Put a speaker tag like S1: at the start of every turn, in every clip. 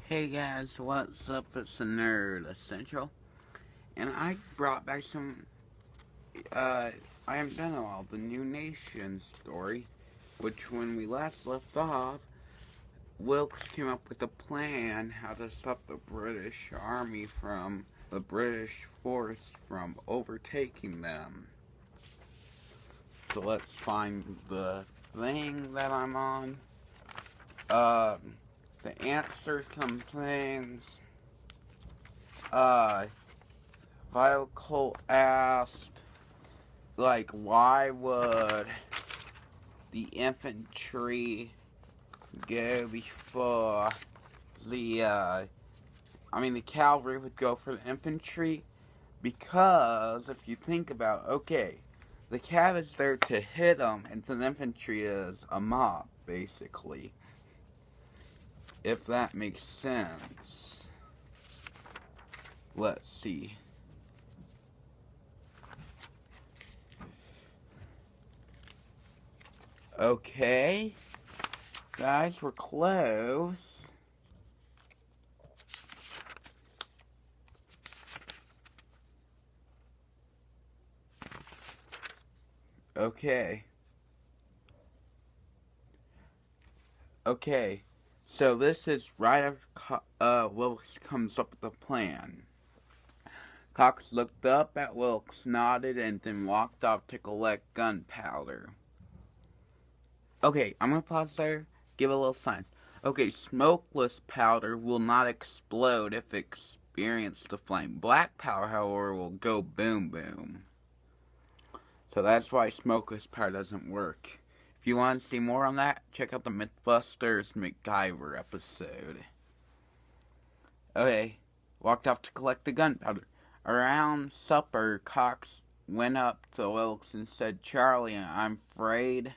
S1: Hey guys, what's up? It's the Nerd Essential, and I brought back some. Uh, I haven't done all the New Nation story, which when we last left off, Wilkes came up with a plan how to stop the British Army from the British force from overtaking them. So let's find the thing that I'm on. Uh, the answer some things. Uh, Violet asked, like, why would the infantry go before the cavalry would go for the infantry? Because, if you think about it, okay, the cav is there to hit them, and the infantry is a mob, basically. If that makes sense. Let's see. Okay. Guys, we're close. Okay. Okay. So this is right after Wilkes comes up with a plan. Cox looked up at Wilkes, nodded, and then walked off to collect gunpowder. Okay, I'm gonna pause there, give a little science. Okay, smokeless powder will not explode if it experiences the flame. Black powder, however, will go boom boom. So that's why smokeless powder doesn't work. If you want to see more on that, check out the Mythbusters MacGyver episode. Okay, walked off to collect the gunpowder. Around supper, Cox went up to Wilkes and said, "Charlie, I'm afraid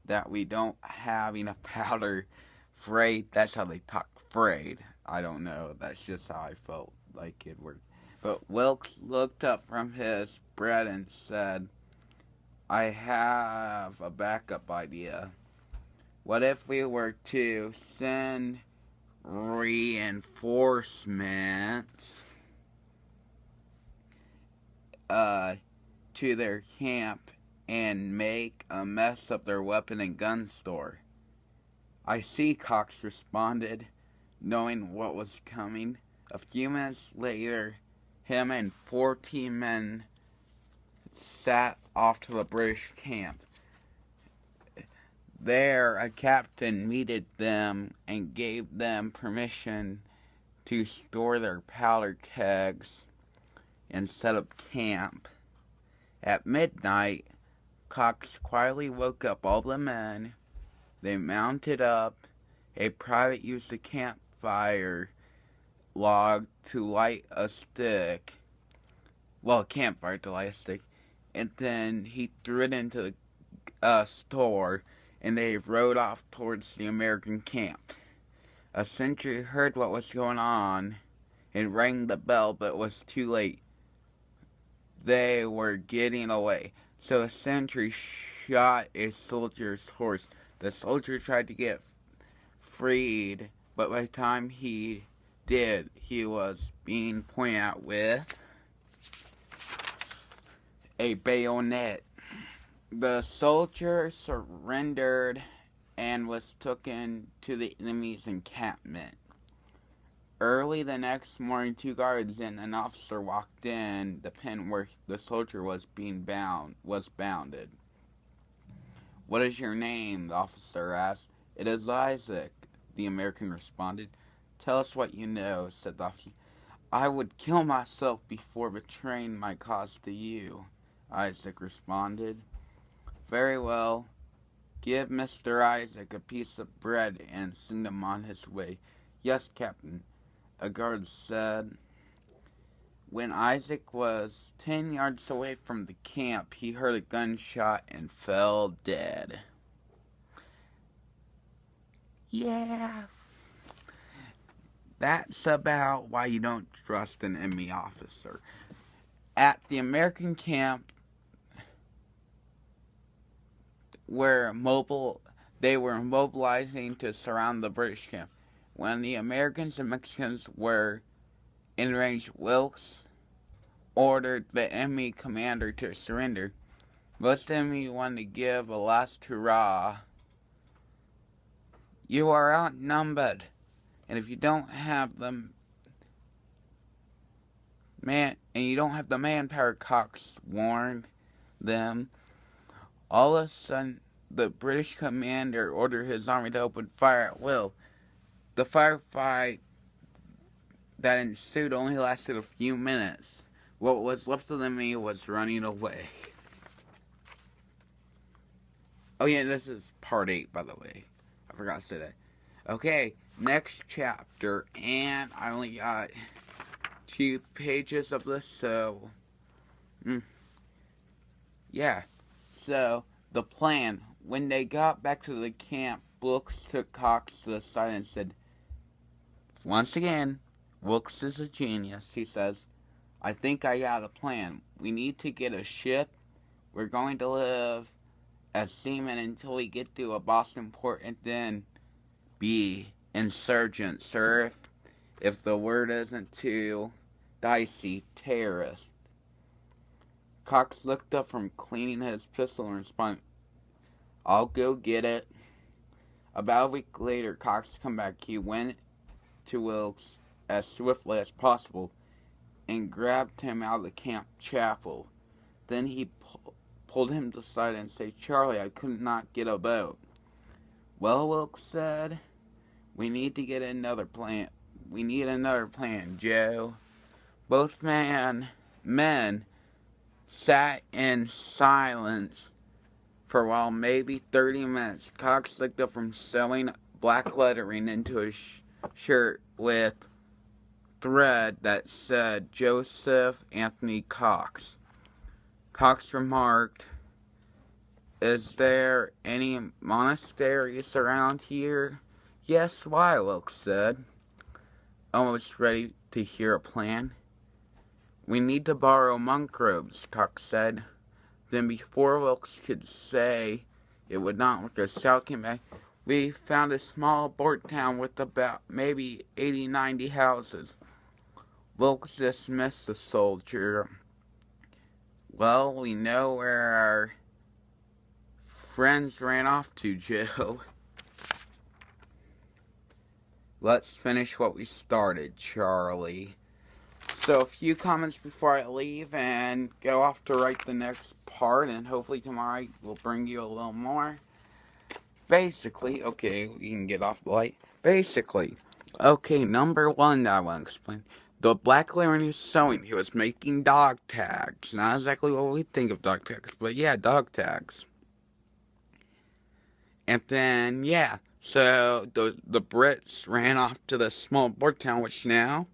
S1: that we don't have enough powder." Afraid, that's how they talk. Afraid. I don't know, that's just how I felt like it worked. But Wilkes looked up from his bread and said, "I have a backup idea. What if we were to send reinforcements to their camp and make a mess of their weapon and gun store?" "I see," Cox responded, knowing what was coming. A few minutes later, him and 14 men sat off to the British camp. There, a captain meted them and gave them permission to store their powder kegs and set up camp. At midnight, Cox quietly woke up all the men. They mounted up. A private used a campfire log to light a stick. Well, campfire to light a stick. And then he threw it into the store, and they rode off towards the American camp. A sentry heard what was going on and rang the bell, but it was too late. They were getting away. So a sentry shot a soldier's horse. The soldier tried to get freed, but by the time he did, he was being pointed at with a bayonet. The soldier surrendered and was taken to the enemy's encampment. Early the next morning, 2 guards and an officer walked in the pen where the soldier was bounded. "What is your name?" the officer asked. "It is Isaac," the American responded. "Tell us what you know," said the officer. "I would kill myself before betraying my cause to you," Isaac responded. "Very well. Give Mr. Isaac a piece of bread and send him on his way." "Yes, Captain," a guard said. When Isaac was 10 yards away from the camp, he heard a gunshot and fell dead. Yeah. That's about why you don't trust an enemy officer. At the American camp, they were mobilizing to surround the British camp. when the Americans and Mexicans were in range, Wilkes ordered the enemy commander to surrender. Most enemy wanted to give a last hurrah. You are outnumbered, and if you don't have the manpower, Cox warned them. All of a sudden, the British commander ordered his army to open fire at will. The firefight that ensued only lasted a few minutes. What was left of the enemy was running away. Oh yeah, this is part 8, by the way. I forgot to say that. Okay, next chapter, and I only got 2 pages of this, so... yeah. So, the plan. When they got back to the camp, Wilkes took Cox to the side and said, once again, Wilkes is a genius, he says. I think I got a plan. We need to get a ship. We're going to live as seamen until we get to a Boston port and then be insurgents, sir. If the word isn't too dicey, terrorists. Cox looked up from cleaning his pistol and responded, I'll go get it. About a week later, Cox came back. He went to Wilkes as swiftly as possible and grabbed him out of the camp chapel. Then he pulled him to the side and said, Charlie, I could not get a boat. Well, Wilkes said, we need to get another plan. We need another plan, Joe. Both men sat in silence for a while, maybe 30 minutes. Cox looked up from sewing black lettering into his shirt with thread that said Joseph Anthony Cox. Cox remarked, is there any monasteries around here? Yes, why? Wilkes said, almost ready to hear a plan. We need to borrow monk robes, Cox said. Then before Wilkes could say it would not, with the scout came back, we found a small port town with about maybe 80-90 houses. Wilkes dismissed the soldier. Well, we know where our friends ran off to, Joe. Let's finish what we started, Charlie. So, a few comments before I leave and go off to write the next part, and hopefully tomorrow I will bring you a little more. Basically, okay, we can get off the light. Basically, okay, number 1 that I want to explain. The black lady was sewing. He was making dog tags. Not exactly what we think of dog tags, but yeah, dog tags. And then, yeah, so the Brits ran off to the small port town, which now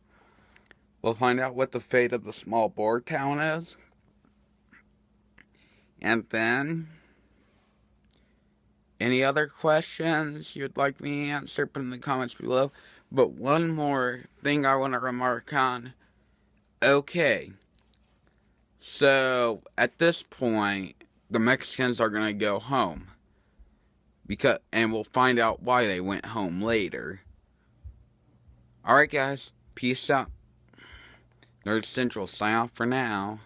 S1: we'll find out what the fate of the small port town is. And then, any other questions you'd like me to answer, put in the comments below. But one more thing I want to remark on. Okay, so at this point, the Mexicans are going to go home. And we'll find out why they went home later. Alright guys, peace out. Nerd Central, sign off for now.